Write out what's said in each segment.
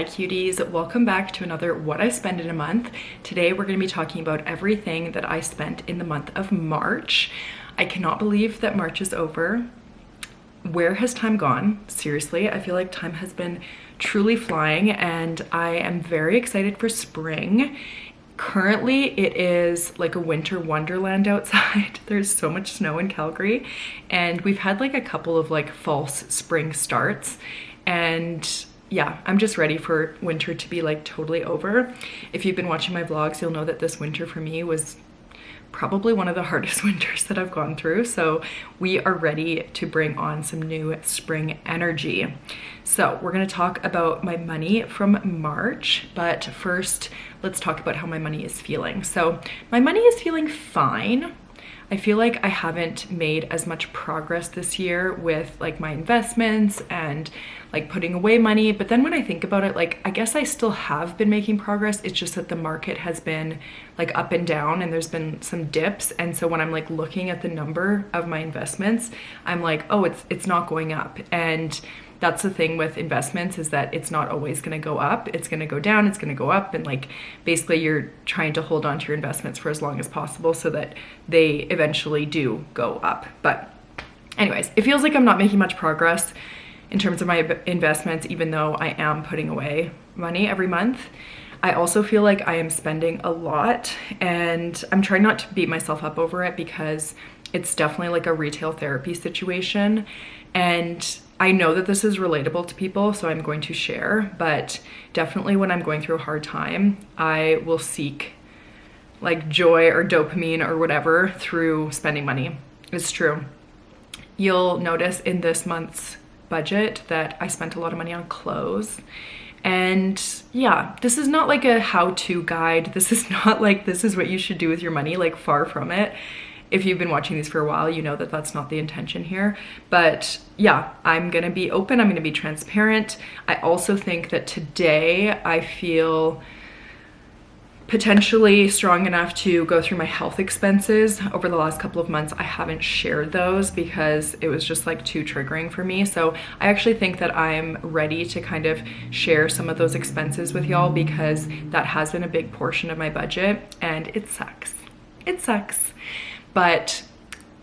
Hi cuties, welcome back to another What I Spend in a Month. Today we're going to be talking about everything that I spent in the month of March. I cannot believe that March is over. Where has time gone? Seriously, I feel like time has been truly flying and I am very excited for spring. Currently, it is like a winter wonderland outside. There's so much snow in Calgary and we've had like a couple of like false spring starts and yeah, I'm just ready for winter to be like totally over. If you've been watching my vlogs, you'll know that this winter for me was probably one of the hardest winters that I've gone through. So we are ready to bring on some new spring energy. So we're gonna talk about my money from March, but first let's talk about how my money is feeling. So my money is feeling fine. I feel like I haven't made as much progress this year with like my investments and like putting away money. But then when I think about it, like I guess I still have been making progress. It's just that the market has been like up and down and there's been some dips. And so when I'm like looking at the number of my investments, I'm like, oh, it's not going up. And that's the thing with investments is that it's not always going to go up. It's going to go down, it's going to go up. And like basically you're trying to hold on to your investments for as long as possible so that they eventually do go up. But anyways, it feels like I'm not making much progress in terms of my investments, even though I am putting away money every month. I also feel like I am spending a lot and I'm trying not to beat myself up over it because it's definitely like a retail therapy situation. And I know that this is relatable to people, so I'm going to share, but definitely when I'm going through a hard time, I will seek like joy or dopamine or whatever through spending money. It's true. You'll notice in this month's budget that I spent a lot of money on clothes. And yeah, this is not like a how-to guide. This is not like this is what you should do with your money, like far from it. If you've been watching these for a while, you know that that's not the intention here. But yeah, I'm gonna be open, I'm gonna be transparent. I also think that today I feel potentially strong enough to go through my health expenses. Over the last couple of months, I haven't shared those because it was just like too triggering for me. So I actually think that I'm ready to kind of share some of those expenses with y'all because that has been a big portion of my budget and it sucks. It sucks. But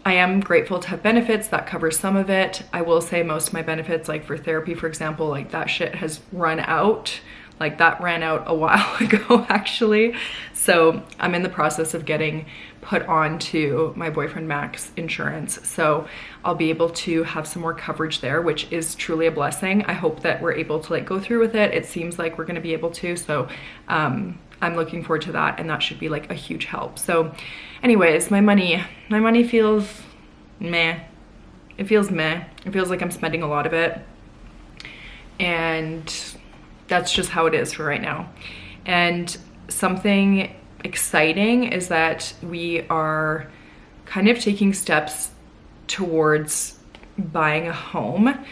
I am grateful to have benefits that covers some of it. I will say most of my benefits, like for therapy, for example, like that shit has run out. Like that ran out a while ago, actually. So I'm in the process of getting put onto my boyfriend Mac's insurance. So I'll be able to have some more coverage there, which is truly a blessing. I hope that we're able to like go through with it. It seems like we're gonna be able to. So I'm looking forward to that and that should be like a huge help. So anyways, my money feels meh. It feels meh. It feels like I'm spending a lot of it. And that's just how it is for right now. And something exciting is that we are kind of taking steps towards buying a home.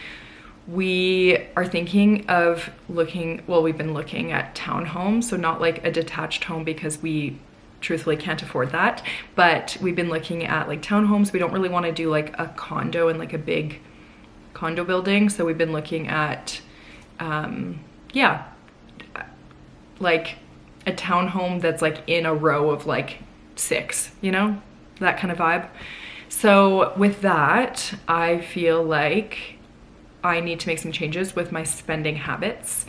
We are thinking of we've been looking at townhomes, so not like a detached home because we truthfully can't afford that, but we've been looking at like townhomes. We don't really want to do like a condo and like a big condo building. So we've been looking at, yeah, like a townhome that's like in a row of like 6, you know, that kind of vibe. So with that, I feel like I need to make some changes with my spending habits.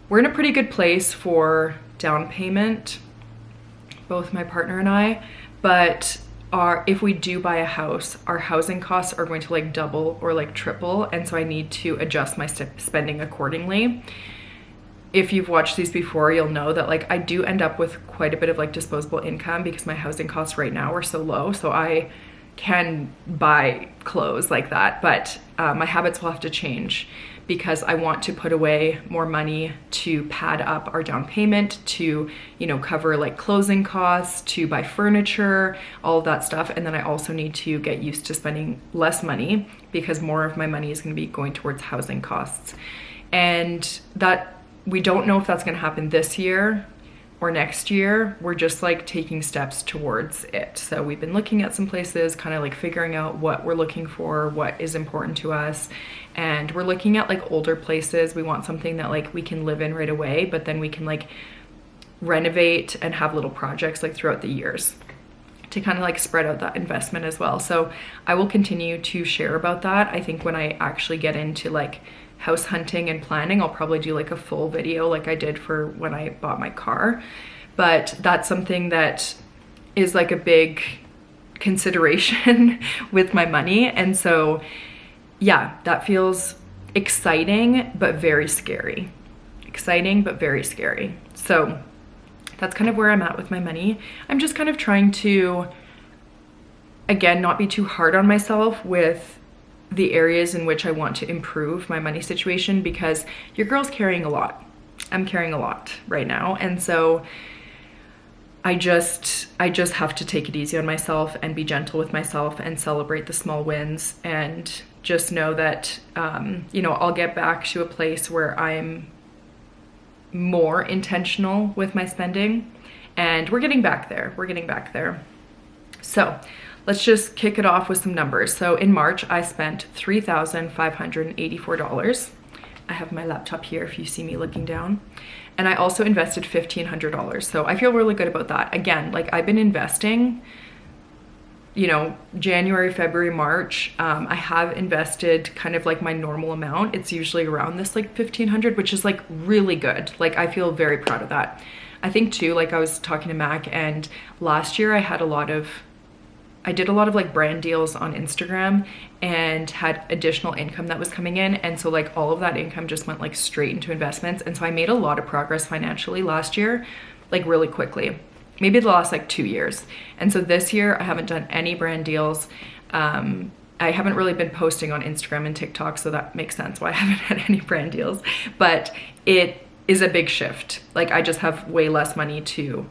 We're in a pretty good place for down payment, both my partner and I, but if we do buy a house, our housing costs are going to like double or like triple. And so I need to adjust my spending accordingly. If you've watched these before, you'll know that like I do end up with quite a bit of like disposable income because my housing costs right now are so low. So I can buy clothes like that, but my habits will have to change because I want to put away more money to pad up our down payment, to, you know, cover like closing costs, to buy furniture, all of that stuff. And then I also need to get used to spending less money because more of my money is going to be going towards housing costs. And that we don't know if that's going to happen this year, or next year, we're just like taking steps towards it. So we've been looking at some places, kind of like figuring out what we're looking for, what is important to us. And we're looking at like older places. We want something that like we can live in right away, but then we can like renovate and have little projects like throughout the years to kind of like spread out that investment as well. So I will continue to share about that. I think when I actually get into like house hunting and planning, I'll probably do like a full video like I did for when I bought my car. But that's something that is like a big consideration with my money. And so yeah, that feels exciting, but very scary. Exciting, but very scary. So that's kind of where I'm at with my money. I'm just kind of trying to, again, not be too hard on myself with the areas in which I want to improve my money situation, because your girl's carrying a lot. I'm carrying a lot right now. And so I just have to take it easy on myself and be gentle with myself and celebrate the small wins, and just know that, you know, I'll get back to a place where I'm more intentional with my spending, and we're getting back there. We're getting back there. So let's just kick it off with some numbers. So in March, I spent $3,584. I have my laptop here if you see me looking down. And I also invested $1,500. So I feel really good about that. Again, like I've been investing, you know, January, February, March. I have invested kind of like my normal amount. It's usually around this like $1,500, which is like really good. Like I feel very proud of that. I think too, like I was talking to Mac, and last year I did a lot of like brand deals on Instagram and had additional income that was coming in. And so like all of that income just went like straight into investments. And so I made a lot of progress financially last year, like really quickly, maybe the last like 2 years. And so this year I haven't done any brand deals. I haven't really been posting on Instagram and TikTok, so that makes sense why I haven't had any brand deals, but it is a big shift. Like I just have way less money to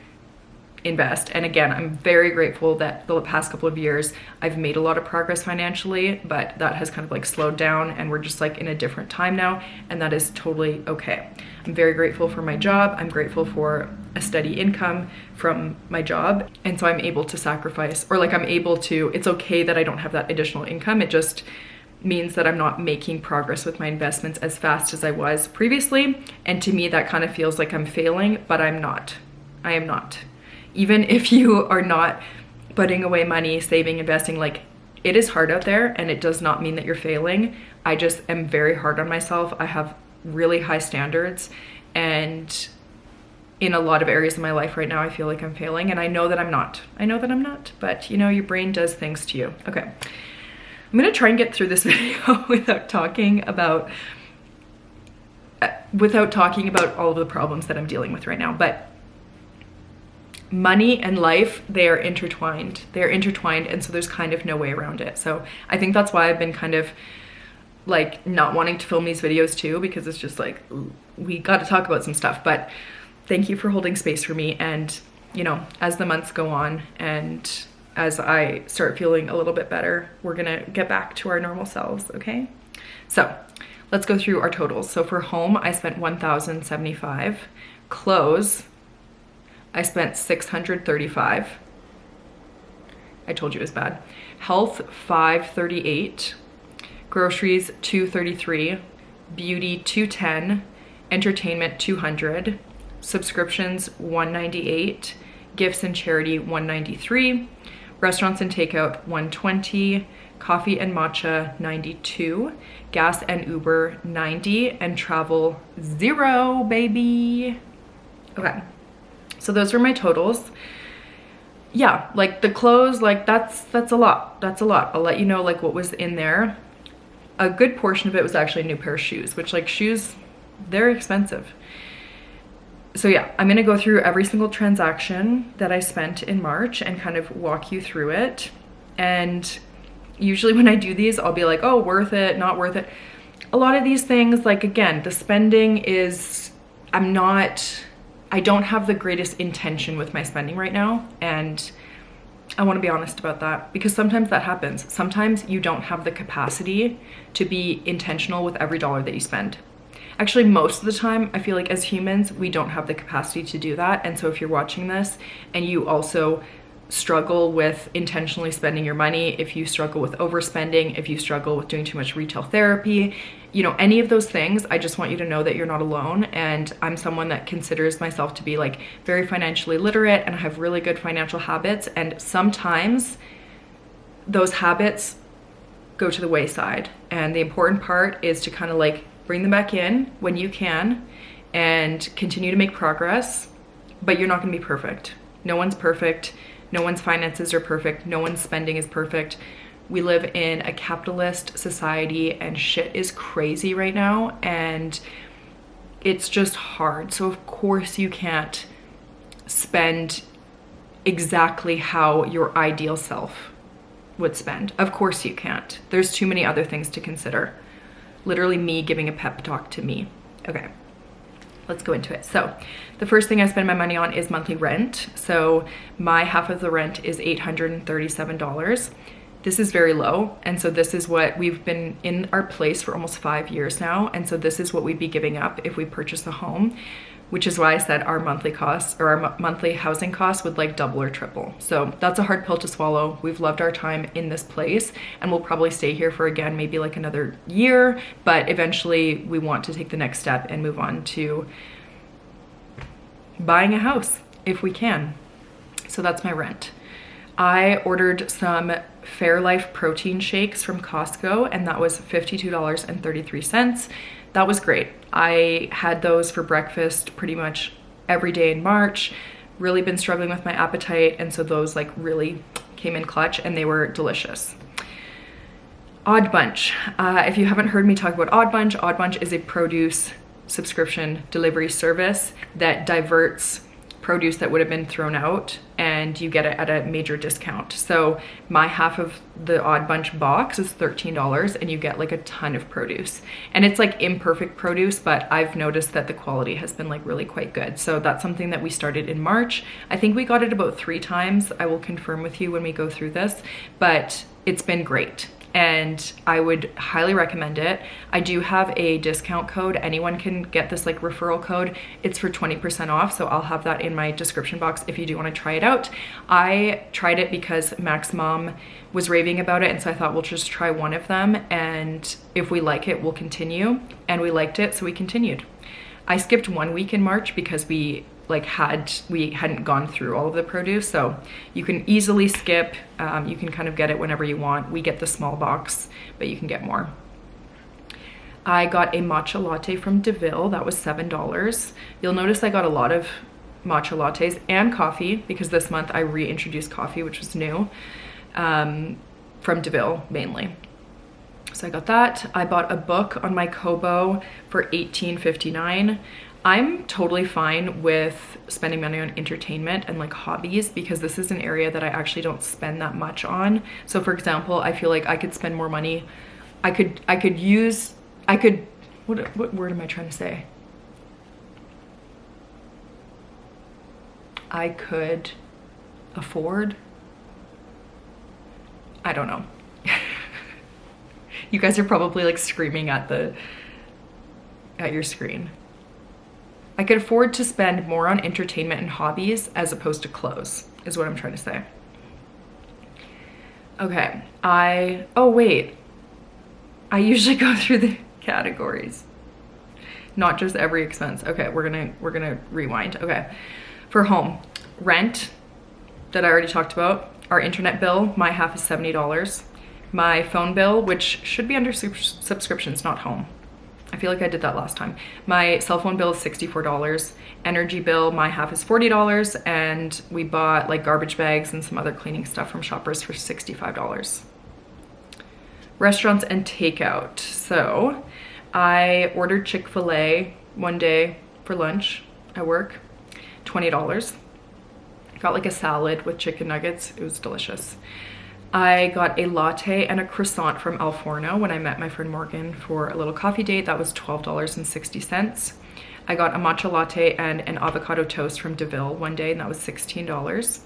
invest. And again, I'm very grateful that the past couple of years I've made a lot of progress financially, but that has kind of like slowed down, and we're just like in a different time now, and that is totally okay. I'm very grateful for my job. I'm grateful for a steady income from my job, and so I'm able to sacrifice, or like I'm able to, it's okay that I don't have that additional income. It just means that I'm not making progress with my investments as fast as I was previously, and to me that kind of feels like I'm failing, but I'm not. I am not. Even if you are not putting away money, saving, investing, like it is hard out there, and it does not mean that you're failing. I just am very hard on myself. I have really high standards, and in a lot of areas of my life right now, I feel like I'm failing, and I know that I'm not. I know that I'm not, but you know, your brain does things to you. Okay, I'm gonna try and get through this video without talking about all of the problems that I'm dealing with right now. But money and life, they are intertwined. They're intertwined, and so there's kind of no way around it. So I think that's why I've been kind of like not wanting to film these videos too, because it's just like, we got to talk about some stuff. But thank you for holding space for me. And you know, as the months go on and as I start feeling a little bit better, we're gonna get back to our normal selves, okay? So let's go through our totals. So for home, I spent $1,075. Clothes, I spent $635. I told you it was bad. Health, $538. Groceries, $233. Beauty, $210. Entertainment, $200. Subscriptions, $198. Gifts and charity, $193. Restaurants and takeout, $120. Coffee and matcha, $92. Gas and Uber, $90. And travel, $0, baby. Okay. So those are my totals. Yeah, like the clothes, like that's a lot. That's a lot. I'll let you know like what was in there. A good portion of it was actually a new pair of shoes, which like shoes, they're expensive. So yeah, I'm gonna go through every single transaction that I spent in March and kind of walk you through it. And usually when I do these, I'll be like, oh, worth it, not worth it. A lot of these things, like again, the spending is, I don't have the greatest intention with my spending right now, and I want to be honest about that, because sometimes that happens. Sometimes you don't have the capacity to be intentional with every dollar that you spend. Actually, most of the time, I feel like as humans, we don't have the capacity to do that. And so if you're watching this and you also struggle with intentionally spending your money, if you struggle with overspending, if you struggle with doing too much retail therapy, you know, any of those things, I just want you to know that you're not alone. And I'm someone that considers myself to be like very financially literate, and I have really good financial habits. And sometimes those habits go to the wayside. And the important part is to kind of like bring them back in when you can and continue to make progress, but you're not gonna be perfect. No one's perfect. No one's finances are perfect. No one's spending is perfect. We live in a capitalist society and shit is crazy right now, and it's just hard. So of course you can't spend exactly how your ideal self would spend. Of course you can't. There's too many other things to consider. Literally me giving a pep talk to me. Okay, let's go into it. So the first thing I spend my money on is monthly rent. So my half of the rent is $837. This is very low. And so this is what we've been in our place for almost 5 years now. And so this is what we'd be giving up if we purchase a home, which is why I said our monthly costs or our monthly housing costs would like double or triple. So that's a hard pill to swallow. We've loved our time in this place and we'll probably stay here for again, maybe like another year, but eventually we want to take the next step and move on to buying a house if we can. So that's my rent. I ordered some Fairlife protein shakes from Costco and that was $52.33. That was great. I had those for breakfast pretty much every day in March. Really been struggling with my appetite, and so those like really came in clutch and they were delicious. Odd Bunch. If you haven't heard me talk about Odd Bunch is a produce subscription delivery service that diverts produce that would have been thrown out and you get it at a major discount. So my half of the Odd Bunch box is $13 and you get like a ton of produce. And it's like imperfect produce, but I've noticed that the quality has been like really quite good. So that's something that we started in March. I think we got it about 3 times. I will confirm with you when we go through this, but it's been great. And I would highly recommend it. I do have a discount code. Anyone can get this like referral code. It's for 20% off. So I'll have that in my description box if you do want to try it out. I tried it because Mac's mom was raving about it. And so I thought we'll just try one of them. And if we like it, we'll continue. And we liked it, so we continued. I skipped 1 week in March because we hadn't gone through all of the produce, so you can easily skip. You can kind of get it whenever you want. We get the small box, but you can get more. I got a matcha latte from DeVille. That was $7. You'll notice I got a lot of matcha lattes and coffee because this month I reintroduced coffee, which was new, from DeVille mainly. So I got that. I bought a book on my Kobo for $18.59. I'm totally fine with spending money on entertainment and like hobbies because this is an area that I actually don't spend that much on. So for example, I feel like I could spend more money. What word am I trying to say? I could afford, I don't know. You guys are probably like screaming at your screen. I could afford to spend more on entertainment and hobbies as opposed to clothes, is what I'm trying to say. Okay, oh wait. I usually go through the categories, not just every expense. Okay, we're gonna rewind. Okay, for home, rent that I already talked about. Our internet bill, my half is $70. My phone bill, which should be under subscriptions, not home. I feel like I did that last time. My cell phone bill is $64. Energy bill, my half is $40. And we bought like garbage bags and some other cleaning stuff from Shoppers for $65. Restaurants and takeout. So I ordered Chick-fil-A one day for lunch at work, $20. Got like a salad with chicken nuggets. It was delicious. I got a latte and a croissant from Al Forno when I met my friend Morgan for a little coffee date. That was $12.60. I got a matcha latte and an avocado toast from DeVille one day, and that was $16.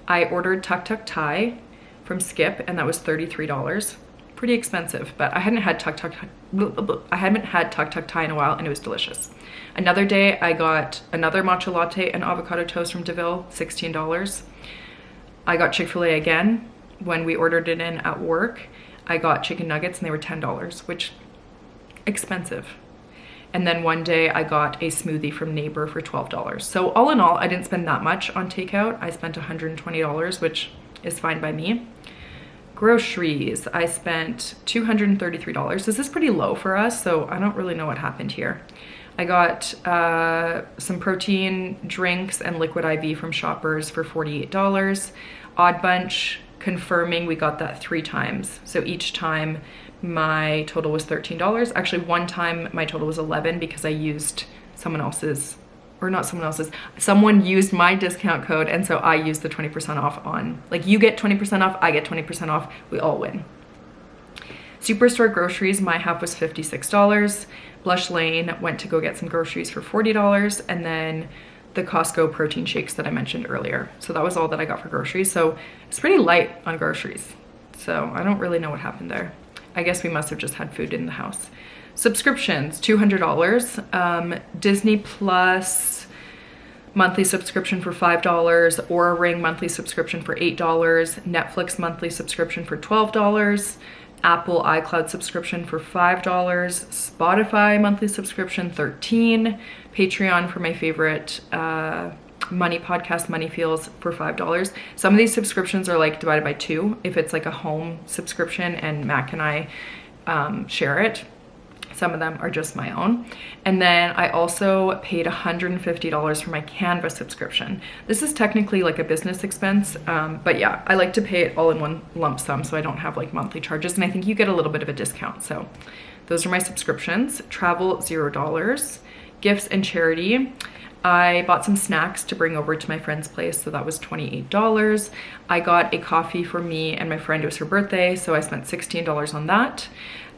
I ordered Tuk Tuk Thai from Skip, and that was $33. pretty expensive, but I hadn't had tuk tuk Thai in a while, and it was delicious. Another day I got another matcha latte and avocado toast from DeVille, $16. I got Chick-fil-A again when we ordered it in at work. I got chicken nuggets and they were $10, which expensive. And then one day I got a smoothie from Neighbor for $12. So all in all, I didn't spend that much on takeout. I spent $120, which is fine by me. Groceries, I spent $233. This is pretty low for us, so I don't really know what happened here. I got some protein drinks and liquid IV from Shoppers for $48. Odd Bunch, confirming we got that 3 times. So each time my total was $13. Actually, one time my total was $11 because I used someone else's, or not someone else's, someone used my discount code, and so I used the 20% off on, like, you get 20% off, I get 20% off, we all win. Superstore groceries, my half was $56. Blush Lane went to go get some groceries for $40, and then the Costco protein shakes that I mentioned earlier. So that was all that I got for groceries. So it's pretty light on groceries. So I don't really know what happened there. I guess we must have just had food in the house. Subscriptions, $200. Disney Plus monthly subscription for $5. Aura Ring monthly subscription for $8. Netflix monthly subscription for $12. Apple iCloud subscription for $5. Spotify monthly subscription, $13. Patreon for my favorite money podcast, Money Feels, for $5. Some of these subscriptions are like divided by 2 if it's like a home subscription and Mac and I share it. Some of them are just my own. And then I also paid $150 for my Canva subscription. This is technically like a business expense, but yeah, I like to pay it all in one lump sum so I don't have like monthly charges, and I think you get a little bit of a discount. So those are my subscriptions. Travel, $0. Gifts and charity. I bought some snacks to bring over to my friend's place, so that was $28. I got a coffee for me and my friend. It was her birthday, so I spent $16 on that.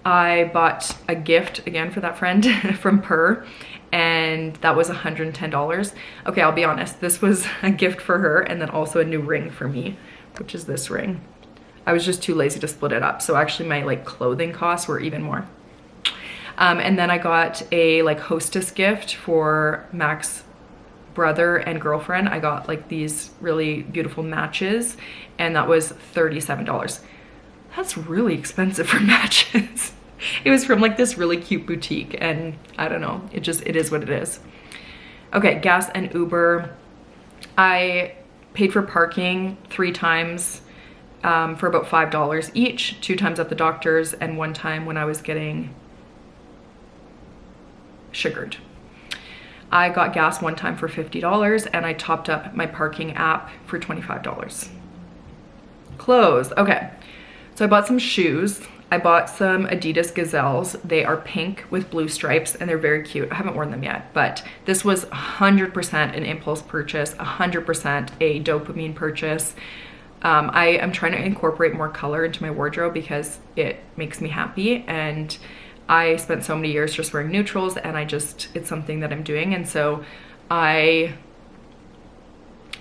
I bought a gift again for that friend from Purr, and that was $110. Okay, I'll be honest, this was a gift for her and then also a new ring for me, which is this ring. I was just too lazy to split it up, so actually my like clothing costs were even more. And then I got a like hostess gift for Mac's brother and girlfriend. I got like these really beautiful matches, and that was $37. That's really expensive for matches. It was from like this really cute boutique, and I don't know, it is what it is. Okay, gas and Uber. I paid for parking 3 times for about $5 each, 2 times at the doctor's and 1 time when I was getting sugared. I got gas 1 time for $50, and I topped up my parking app for $25. Clothes, okay. So I bought some shoes. I bought some Adidas Gazelles. They are pink with blue stripes, and they're very cute. I haven't worn them yet, but this was 100% an impulse purchase, 100% a dopamine purchase. I am trying to incorporate more color into my wardrobe because it makes me happy, and I spent so many years just wearing neutrals, and it's something that I'm doing. And so I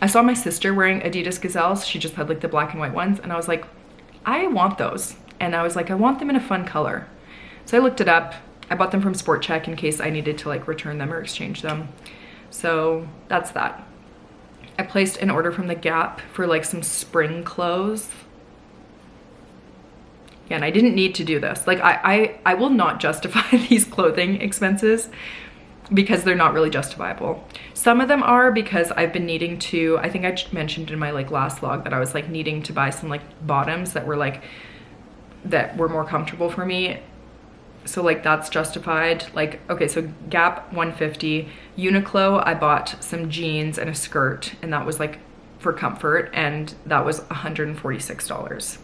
saw my sister wearing Adidas Gazelles. She just had like the black and white ones, and I was like, I want those. And I was like, I want them in a fun color. So I looked it up. I bought them from Sport Check in case I needed to like return them or exchange them. So that's that. I placed an order from the Gap for like some spring clothes. Yeah, and I didn't need to do this. Like I will not justify these clothing expenses because they're not really justifiable. Some of them are because I've been needing to, I think I mentioned in my like last vlog that I was like needing to buy some like bottoms that were more comfortable for me. So like that's justified. Like, okay, so Gap, $150. Uniqlo, I bought some jeans and a skirt, and that was like for comfort, and that was $146.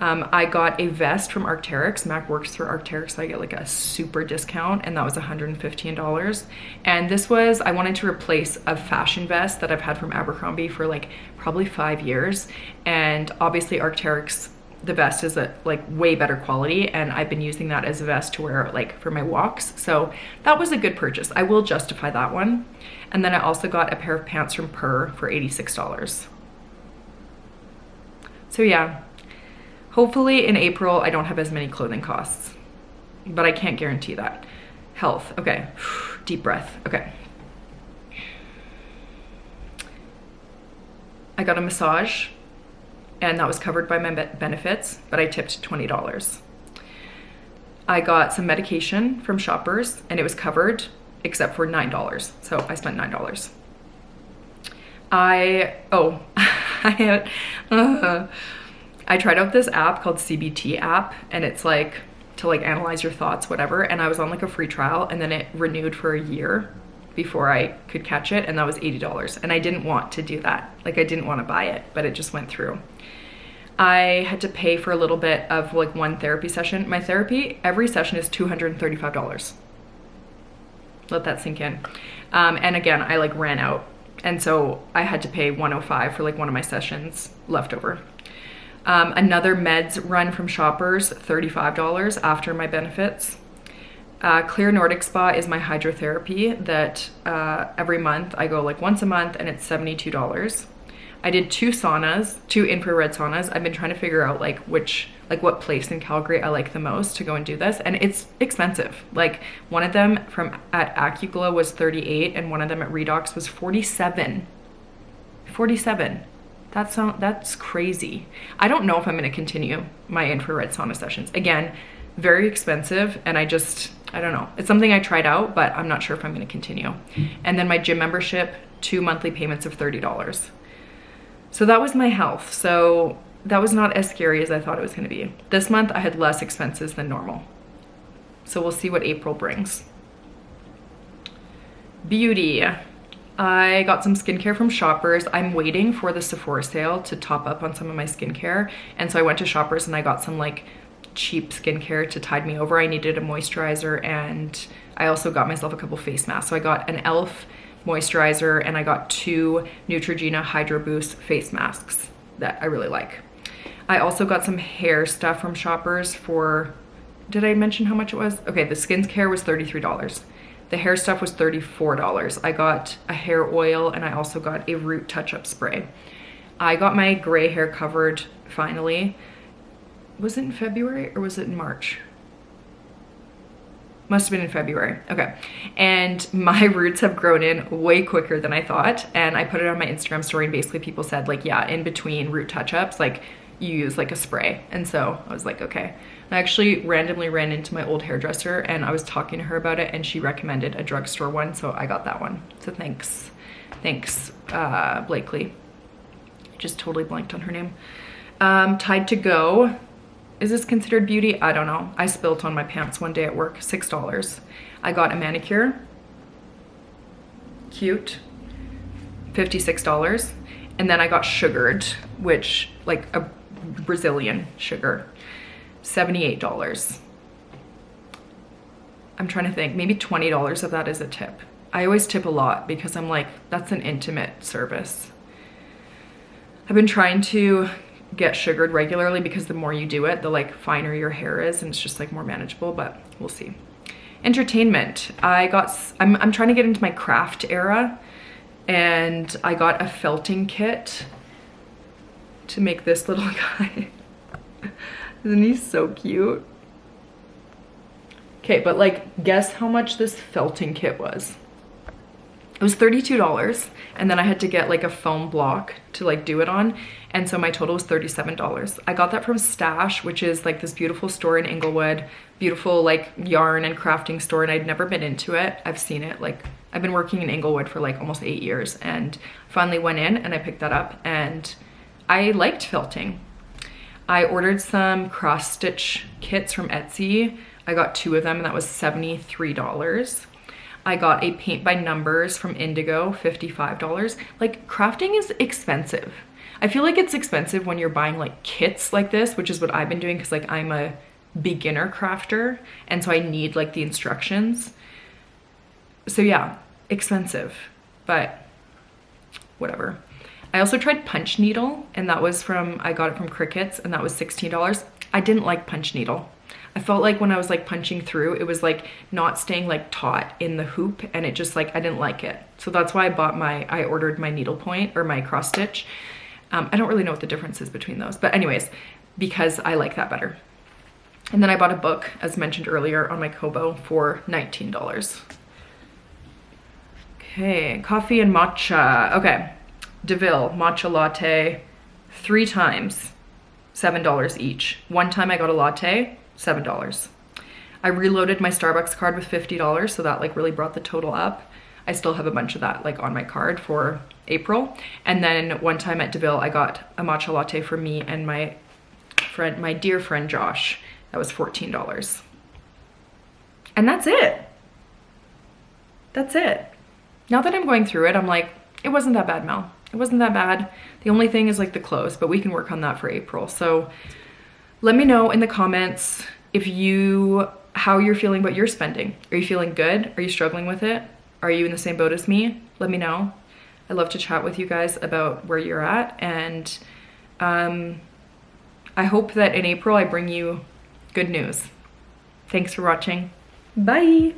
I got a vest from Arc'teryx. Mac works for Arc'teryx, so I get like a super discount, and that was $115. And this was, I wanted to replace a fashion vest that I've had from Abercrombie for like probably 5 years. And obviously Arc'teryx, the vest is like way better quality, and I've been using that as a vest to wear like for my walks. So that was a good purchase. I will justify that one. And then I also got a pair of pants from Purr for $86. So yeah. Hopefully in April, I don't have as many clothing costs, but I can't guarantee that. Health, okay, deep breath, okay. I got a massage and that was covered by my benefits, but I tipped $20. I got some medication from Shoppers and it was covered except for $9. So I spent $9. I tried out this app called CBT app, and it's like to like analyze your thoughts, whatever. And I was on like a free trial, and then it renewed for a year before I could catch it, and that was $80. And I didn't want to do that. Like I didn't want to buy it, but it just went through. I had to pay for a little bit of like one therapy session. My therapy, every session is $235. Let that sink in. And again, I like ran out. And so I had to pay $105 for like one of my sessions leftover. Another meds run from Shoppers, $35 after my benefits. Clear Nordic Spa is my hydrotherapy that every month I go like once a month, and it's $72. I did 2 saunas, 2 infrared saunas. I've been trying to figure out like what place in Calgary I like the most to go and do this, and it's expensive. Like one of them at Acugla was $38 and one of them at Redox was $47. That's crazy. I don't know if I'm going to continue my infrared sauna sessions. Again, very expensive, and I don't know. It's something I tried out, but I'm not sure if I'm going to continue. And then my gym membership, 2 monthly payments of $30. So that was my health. So that was not as scary as I thought it was going to be. This month I had less expenses than normal. So we'll see what April brings. Beauty. I got some skincare from Shoppers. I'm waiting for the Sephora sale to top up on some of my skincare. And so I went to Shoppers and I got some like cheap skincare to tide me over. I needed a moisturizer, and I also got myself a couple face masks. So I got an e.l.f. moisturizer and I got 2 Neutrogena Hydro Boost face masks that I really like. I also got some hair stuff from Shoppers for, did I mention how much it was? Okay, the skincare was $33. The hair stuff was $34. I got a hair oil and I also got a root touch-up spray. I got my gray hair covered finally. Was it in February or was it in March? Must have been in February. Okay. And my roots have grown in way quicker than I thought. And I put it on my Instagram story and basically people said like, yeah, in between root touch-ups, like you use like a spray. And so I was like, okay. I actually randomly ran into my old hairdresser and I was talking to her about it and she recommended a drugstore one. So I got that one. So thanks, Blakely. Just totally blanked on her name. Tide to Go. Is this considered beauty? I don't know. I spilt on my pants one day at work, $6. I got a manicure, cute, $56. And then I got sugared, which like a Brazilian sugar, $78. I'm trying to think, maybe $20 of that is a tip. I always tip a lot because I'm like, that's an intimate service. I've been trying to get sugared regularly because the more you do it, the like finer your hair is and it's just like more manageable, but we'll see. Entertainment. I'm trying to get into my craft era and I got a felting kit to make this little guy. Isn't he so cute? Okay, but like guess how much this felting kit was. It was $32 and then I had to get like a foam block to like do it on, and so my total was $37. I got that from Stash, which is like this beautiful store in Inglewood, beautiful like yarn and crafting store, and I'd never been into it. I've seen it, like I've been working in Inglewood for like almost 8 years and finally went in and I picked that up and I liked felting. I ordered some cross stitch kits from Etsy. I got 2 of them and that was $73. I got a paint by numbers from Indigo, $55. Like crafting is expensive. I feel like it's expensive when you're buying like kits like this, which is what I've been doing because like I'm a beginner crafter and so I need like the instructions. So yeah, expensive, but whatever. I also tried punch needle and that was I got it from Crickets and that was $16. I didn't like punch needle. I felt like when I was like punching through, it was like not staying like taut in the hoop and it just like, I didn't like it. So that's why I ordered my needle point or my cross stitch. I don't really know what the difference is between those, but anyways, because I like that better. And then I bought a book, as mentioned earlier, on my Kobo for $19. Okay, coffee and matcha. Okay, DeVille matcha latte 3 times, $7 each. One time I got a latte, $7. I reloaded my Starbucks card with $50, so that like really brought the total up. I still have a bunch of that like on my card for April. And then one time at DeVille, I got a matcha latte for me and my dear friend Josh. That was $14. And that's it. That's it. Now that I'm going through it, I'm like, it wasn't that bad, Mel. It wasn't that bad. The only thing is like the clothes, but we can work on that for April. So let me know in the comments how you're feeling about your spending. Are you feeling good? Are you struggling with it? Are you in the same boat as me? Let me know. I love to chat with you guys about where you're at. And I hope that in April I bring you good news. Thanks for watching. Bye.